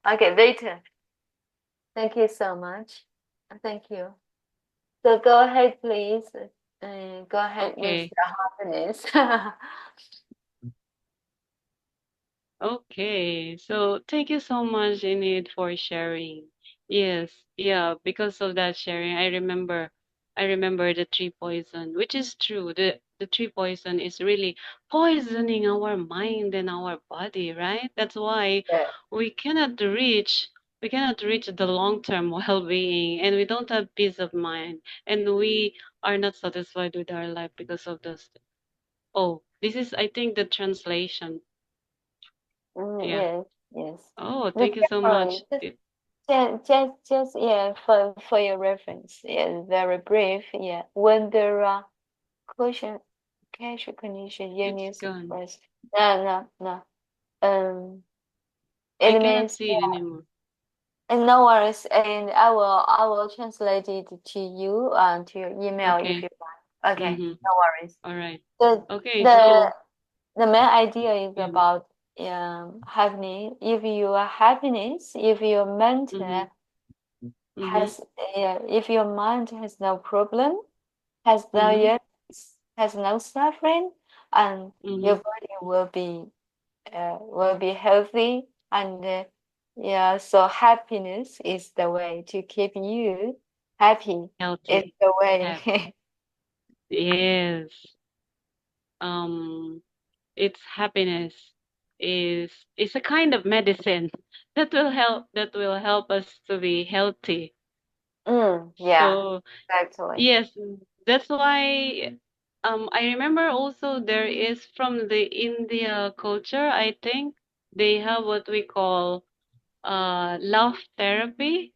Okay, later. Thank you so much. Thank you. So go ahead, please. Go ahead with Okay. the happiness. Okay, so thank you so much, Enid, for sharing. Yes, yeah, because of that sharing, I remember the tree poison, which is true. The tree poison is really poisoning our mind and our body, right? That's why Yeah. we cannot reach we cannot reach the long-term well-being, and we don't have peace of mind, and we are not satisfied with our life because of this. Oh, this is, I think, the translation. Yeah. Yes, yes. Oh, The thank you so summary, much. just yeah, for your reference, yeah, very brief, yeah. When there are quotient, cash recognition It's units gone. expressed. No, no, no. Um, I it cannot means see it anymore. and no worries, and I will translate it to you to your email if Okay. you want. Okay, Mm-hmm. no worries. All right. The Okay, the so the main idea is mm, about happiness. If your mm-hmm. mental Mm-hmm. has if your mind has no problem, has no Mm-hmm. illness, has no suffering, and your Mm-hmm. body will be healthy, and yeah, so happiness is the way to keep you happy. It's Healthy. the Have. way. Yes. Um, its happiness is a kind of medicine that will help us to be healthy. Yeah, So exactly. yes, that's why I remember also there is from the India culture, I think they have what we call laugh therapy.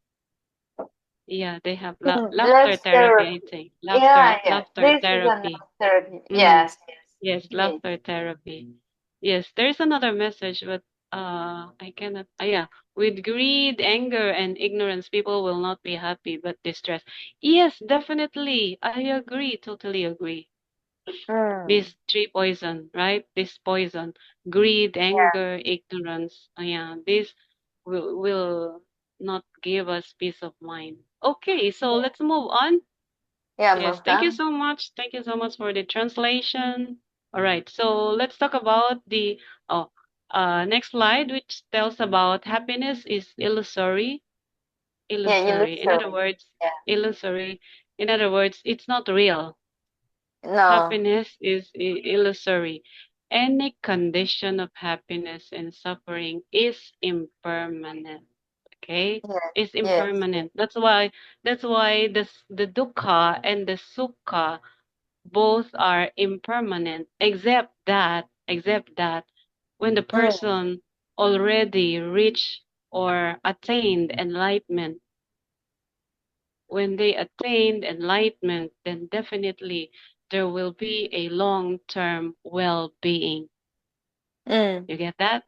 Yeah, they have laughter Let's therapy, I think. yeah, yeah. Laughter This is therapy. enough therapy. Mm-hmm. Yes, Yes, yes. laughter therapy. Yes, there's another message, but I cannot. Yeah, with greed, anger, and ignorance, people will not be happy but distressed. Yes, definitely. I agree. Totally agree. Mm, This tree poison, right? This poison, greed, yeah, anger, ignorance. Yeah, this will not give us peace of mind. Okay, so yeah. let's move on. Yeah, Yes, move thank you on. so much. Thank you so much for the translation. All right, so let's talk about the oh, next slide, which tells about happiness is illusory. Yeah, you look Illusory. In other sorry. words, Yeah. illusory. In other words, it's not real. No. Happiness is illusory. Any condition of happiness and suffering is impermanent. Okay, Yes, is yes, yes. impermanent. That's why the dukkha and the sukha both are impermanent, except that when the Mm, person already reached or attained enlightenment, when they attained enlightenment, then definitely there will be a long-term well-being. mm. You get that?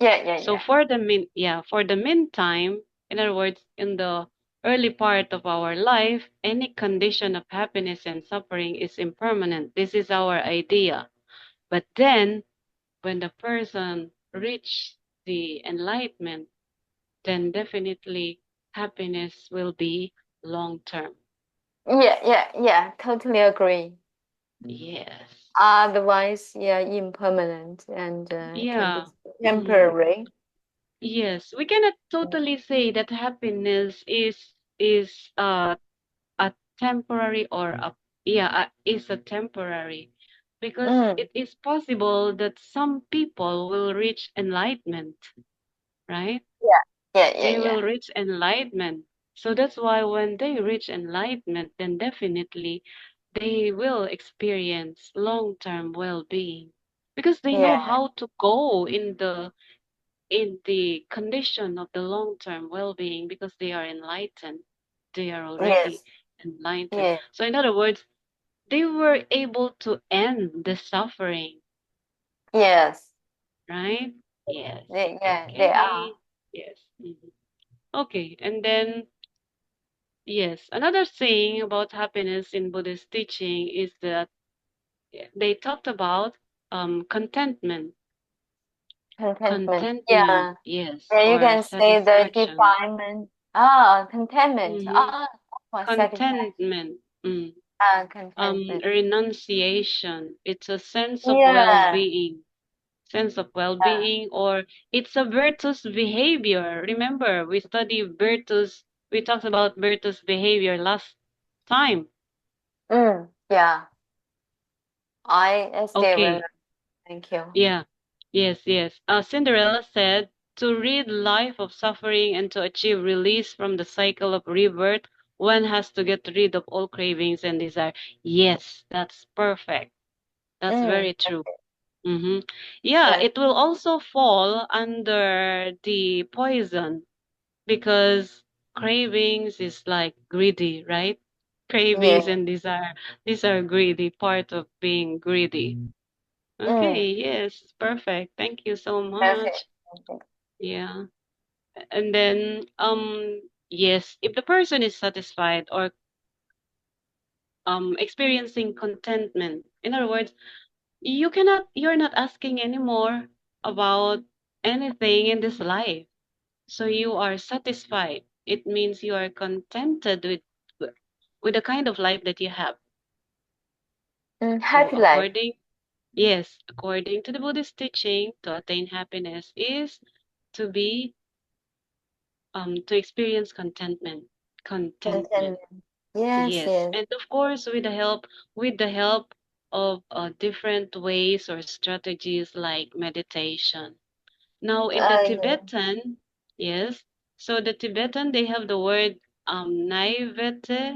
Yeah, yeah, So yeah. for the meantime, in other words, in the early part of our life, any condition of happiness and suffering is impermanent. This is our idea. But then when the person reach the enlightenment, then definitely happiness will be long term. Yeah, yeah, yeah. Totally agree. Yes. Otherwise, yeah, impermanent and can be Yeah. Mhm. temporary. Yes, we cannot totally say that happiness is a temporary or a yeah is a temporary, because Mm, it is possible that some people will reach enlightenment, right? Yeah, yeah, They yeah. will reach enlightenment. So that's why when they reach enlightenment, then definitely they will experience long-term well-being because they know Yeah. how to go in the condition of the long-term well-being because they are enlightened. They are already Yes. enlightened. Yeah. So in other words, they were able to end the suffering, Yes. right? Yes. They are. Okay. Yes. Mhm. Okay. And then, yes, another thing about happiness in Buddhist teaching is that they talked about contentment. Contentment. Contentment, Yeah. yes, Yeah, you or can say the satisfaction. defilement. Ah, contentment. Hmm. Ah, satisfaction. Contentment. Mm. Ah, contentment. Renunciation. It's a sense of Yeah. well-being. Sense of Yeah. well-being, or it's a virtuous behavior. Remember, we study virtuous, we talked about virtuous behavior last time. Yeah. I still Okay. remember. Thank you. Yeah. Yes, yes. Cinderella said, to rid life of suffering and to achieve release from the cycle of rebirth, one has to get rid of all cravings and desire. Yes, that's perfect. That's very true. Mm-hmm. Yeah, Yes. it will also fall under the poison because cravings is like greedy, right? Yeah. Cravings and desire. These are greedy, part of being greedy. Mm. Okay, yes, perfect. Thank you so Perfect. much. Yeah. And then yes, if the person is satisfied or experiencing contentment, in other words, you're not asking anymore about anything in this life. So you are satisfied. It means you are contented with the kind of life that you have. So Happy life. yes, according to the Buddhist teaching, to attain happiness is to be to experience contentment. Contentment. Contentment. Yes, Yes. yes. And of course with the help of different ways or strategies like meditation. Now in the Yeah. Tibetan, yes, so the Tibetan they have the word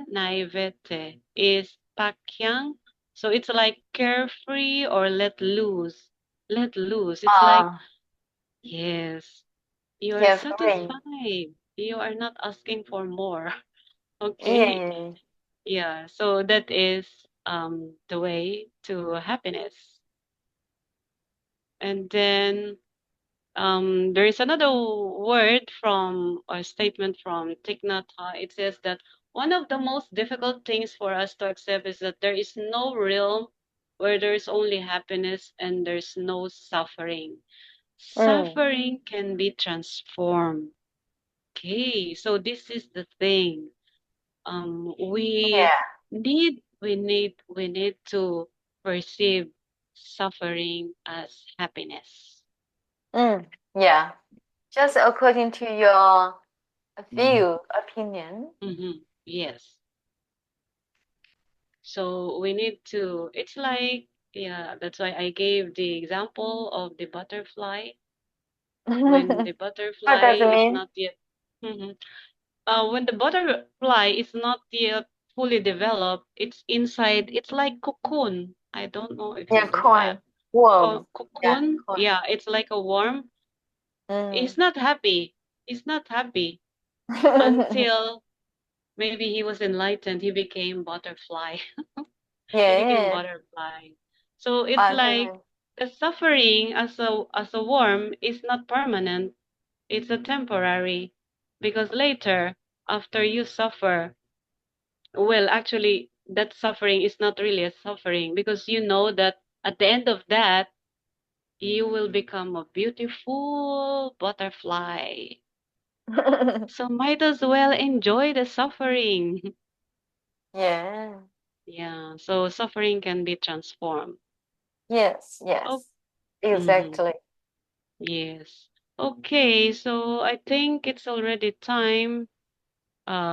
naivete is pakyang. So it's like carefree or let loose. Let loose. It's like, Ah, yes, you are carefree. satisfied. You are not asking for more. Okay. Yeah. Yeah. So that is the way to happiness. And then there is another word from or statement from Thich Nhat Hanh. It says that one of the most difficult things for us to accept is that there is no realm where there is only happiness and there's no suffering. Mm. Suffering can be transformed. Okay, so this is the thing. We Yeah. we need to perceive suffering as happiness. Yeah. Just according to your view, opinion. Yes. So we need to, it's like, yeah, that's why I gave the example of the butterfly. When the What butterfly does it is mean? not yet, Mhm. When the butterfly is not yet fully developed, it's inside, it's like cocoon. I don't know if Yeah, you know, coin. Worm. Yeah, cocoon. coin. Yeah, it's like a worm. Mm. He's not happy. He's not happy until maybe he was enlightened. He became butterfly. He became Yeah. butterfly. So it's like Okay. the suffering as a worm is not permanent. It's a temporary because later after you suffer, well actually that suffering is not really a suffering because you know that at the end of that you will become a beautiful butterfly. So might as well enjoy the suffering. Yeah. Yeah, so suffering can be transformed. Yes, Oh, yes. mm-hmm. Exactly. Yes. Okay, so I think it's already time.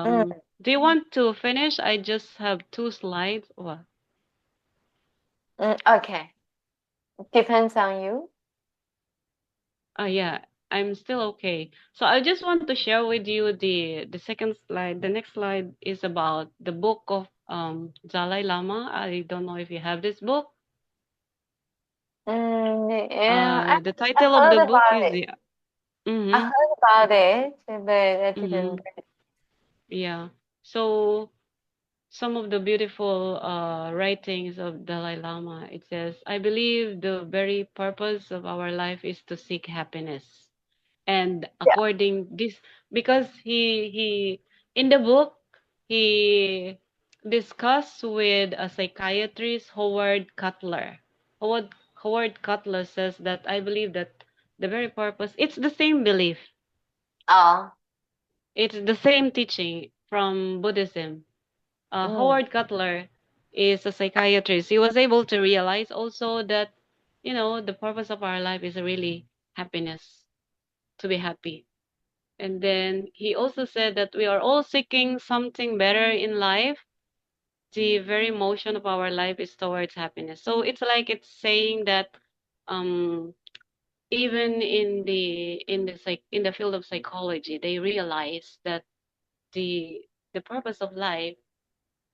Mm. Do you want to finish? I just have two slides. What? Okay. Depends on you. Yeah. I'm still okay. So I just want to share with you the second slide. The next slide is about the book of Dalai Lama. I don't know if you have this book. Yeah, The I title of the heard book about is it. the I mm-hmm, heard about it, but I didn't. mm-hmm, yeah. So some of the beautiful writings of Dalai Lama. It says, I believe the very purpose of our life is to seek happiness. And Yeah. according this, because he in the book he discussed with a psychiatrist, Howard Cutler. Howard Cutler says that I believe that the very purpose, it's the same belief, Oh. it's the same teaching from Buddhism. Mm. Howard Cutler is a psychiatrist. He was able to realize also that, the purpose of our life is really happiness, to be happy. And then he also said that we are all seeking something better in life. The very motion of our life is towards happiness. So it's like it's saying that um, even in the field of psychology, they realize that the the purpose of life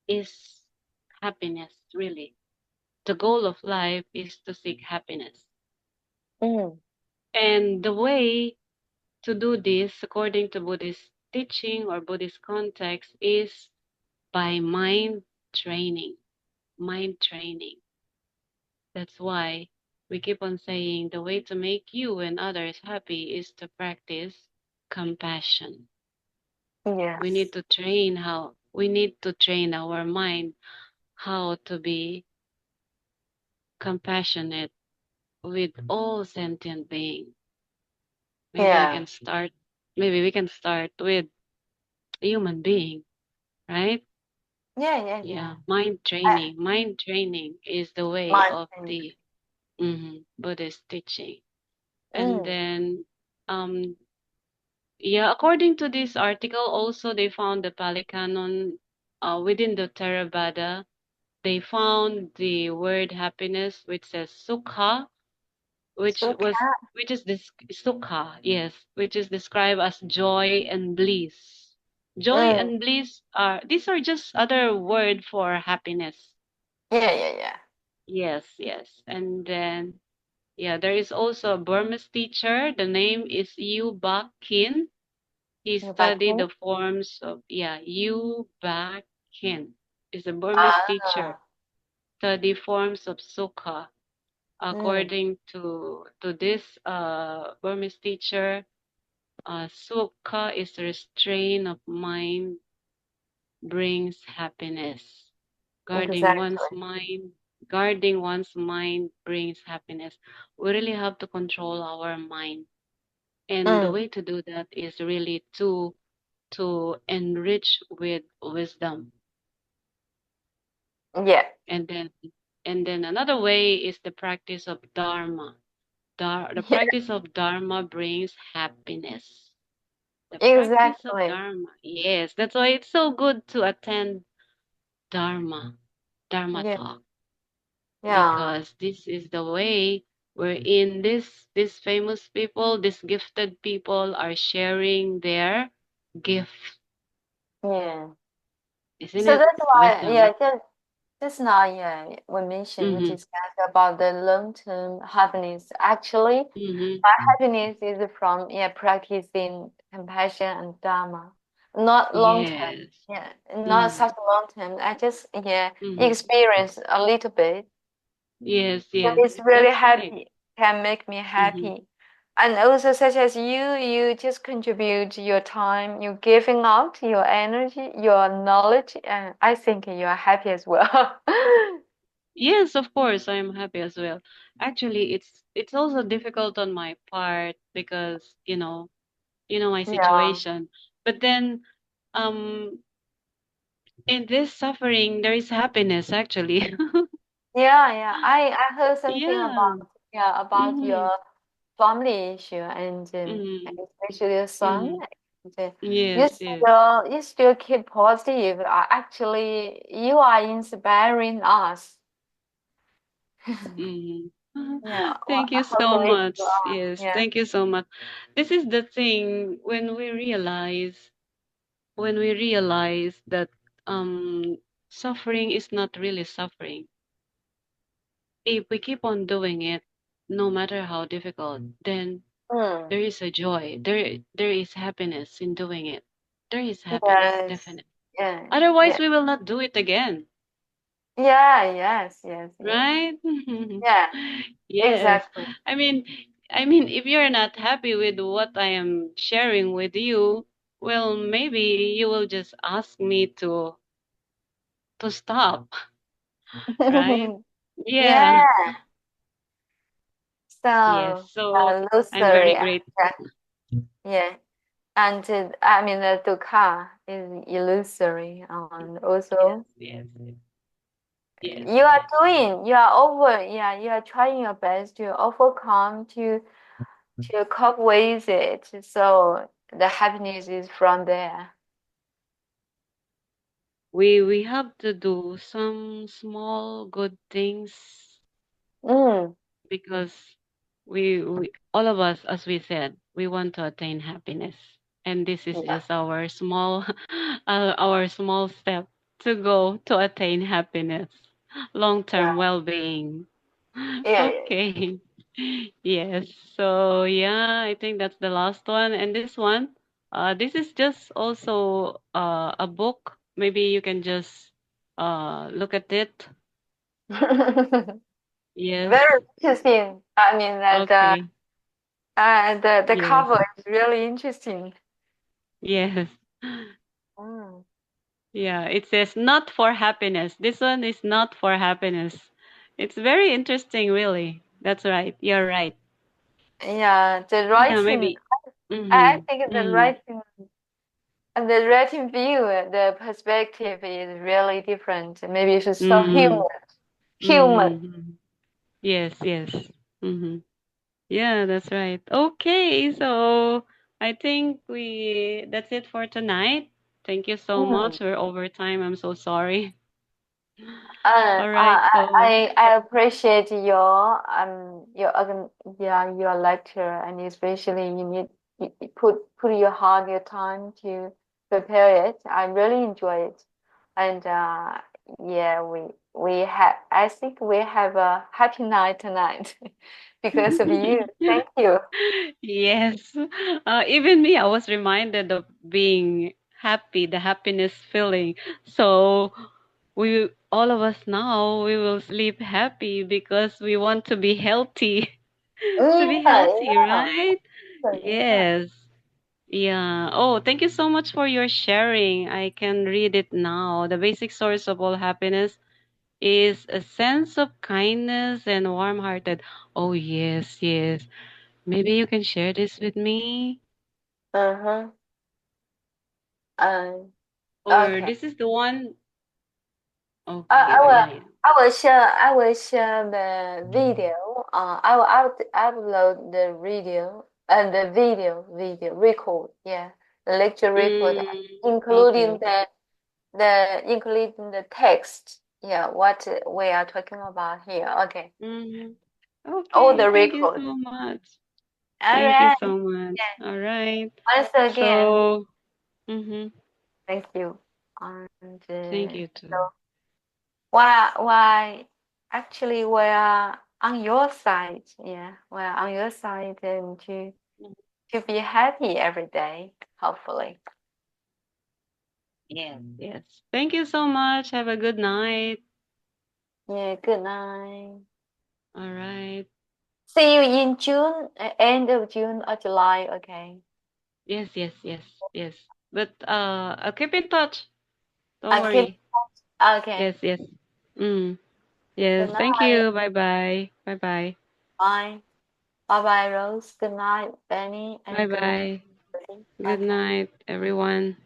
is happiness, really. The goal of life is to seek happiness. Mm. And the way to do this, according to Buddhist teaching or Buddhist context, is by mind training. Mind training. That's why we keep on saying the way to make you and others happy is to practice compassion. Yes. We need to train our mind how to be compassionate with all sentient beings. Maybe we Yeah. can start maybe we can start with a human being, right? Yeah, yeah, yeah. Yeah, mind I, training. Mind training is the way of mountain. the Buddhist teaching. And Mm. then, um, yeah, according to this article, also they found the Pali Canon within the Theravada. They found the word happiness, which says sukha, which So was cat. which is this sukha, yes, which is described as joy and bliss. Joy Mm. and bliss are these are just other word for happiness. Yeah, yeah, yeah. Yes, yes. And then yeah, there is also a Burmese teacher. The name is Yu Bak Kin. He You back studied in? the forms of, yeah, Yu Bak Kin is a Burmese teacher. Ah. Study forms of Sukha. Mm. According to this Burmese teacher, Sukha is restraint of mind brings happiness. Guarding one's Exactly. mind, guarding one's mind brings happiness. We really have to control our mind. And the Mm. way to do that is really to enrich with wisdom. Yeah. And then another way is the practice of dharma. The Yeah. practice of dharma brings happiness. The practice of Exactly. dharma. Yes, that's why it's so good to attend dharma Yeah. talk, Yeah. because this is the way wherein these famous people, these gifted people are sharing their gift, Yeah. isn't So it? that's why, yeah, Wisdom. just now, yeah, we mentioned, we Mm-hmm. discussed about the long-term happiness. Actually, Mm-hmm. my happiness is from, yeah, practicing compassion and Dharma. Not long-term, Yes. yeah, not Mm-hmm. such long-term. I just, yeah, Mm-hmm. experience a little bit. Yes, But yes. it's really That's right. happy, can make me Mm-hmm. happy. And also such as you just contribute your time, you giving out your energy, your knowledge, and I think you are happy as well. Yes, of course, I am happy as well. Actually, it's also difficult on my part because, my Yeah. situation. But then, um, in this suffering, there is happiness actually. Yeah, yeah. I heard something Yeah. about, yeah, about Mm-hmm. your family issue and Mm-hmm. especially your son. Mm-hmm. And, you Yes, yes. still keep positive. Actually, you are inspiring us. Mm-hmm. Yeah, Thank you so hopefully much. you are. Yes, Yeah. thank you so much. This is the thing when we realize that suffering is not really suffering. If we keep on doing it, no matter how difficult, then Mm. there is a joy. There is happiness in doing it. There is happiness, Yes. definitely. Yeah. Otherwise, Yeah. we will not do it again, Yeah. Yes. Yes. Yes. right? Yeah. Yes. Exactly. I mean, if you're not happy with what I am sharing with you, well, maybe you will just ask me to stop, right? Yeah. Yeah. So, Yes. So I'm loser. very Yeah. grateful. Yeah. And I mean, the dukkha is illusory, and Yes, also yes, yes, you are yes. doing, yeah, you are trying your best to overcome to cope with it. So the happiness is from there. We have to do some small good things Mm, because we all of us, as we said, we want to attain happiness, and this is yeah, just our small our small step to go to attain happiness, yeah, long-term well-being. yeah, Okay. Yes. So yeah, I think that's the last one. And this one, this is just also a book. Maybe you can just look at it. yeah. Yes. Very interesting. I mean that Okay. the Yes. cover is really interesting. Yes. Mm. Yeah, it says not for happiness. This one is not for happiness. It's very interesting, really. That's right. You're right. Yeah, the Yeah, writing. maybe. I Mhm. think the Mhm. writing and the writing view, the perspective is really different. Maybe it's so Mhm. human. Mhm. Yes, yes. Mhm. Yeah, that's right. Okay, so I think we that's it for tonight. Thank you so Mm. much. We're over time. I'm so sorry. Uh, All right. I, So, I appreciate your lecture, and especially you put your heart, your time to prepare it. I really enjoy it, and yeah, we have, I think we have a happy night tonight because of you. Thank you. yes. Even me, I was reminded of being happy, the happiness feeling. So we all of us now we will sleep happy because we want to be healthy. To be Yeah, healthy, right? yeah. Yes. Yeah. Oh, thank you so much for your sharing. I can read it now. The basic source of all happiness is a sense of kindness and warm-hearted. Oh, yes, yes. Maybe you can share this with me. Uh-huh. Uh, Or okay. this is the one. I, Okay, I yeah, will yeah, yeah. I will share the video. I will upload the video and the video record. Yeah, the lecture record, Okay, including okay. including the text. Yeah, what we are talking about here. Okay, Mm-hmm. all Okay, the thank you record. so much. All Thank you right. so much. Yeah. All right. Once again, So, mm-hmm. thank you. And Thank you so too. why actually we're on your side. Yeah, we're on your side and to be happy every day, hopefully. Yes, yes. Thank you so much. Have a good night. Yeah, good night. All right. See you in June, end of June or July, okay? Yes, yes, yes, yes. But I'll keep in touch. Don't I keep, worry. okay. Yes, yes. Mm. Good Yes. Thank night. you. Bye bye. Bye bye. Bye. Bye bye, Rose. Good night, Benny, Bye and good night, bye. Lily. Good Okay. night, everyone.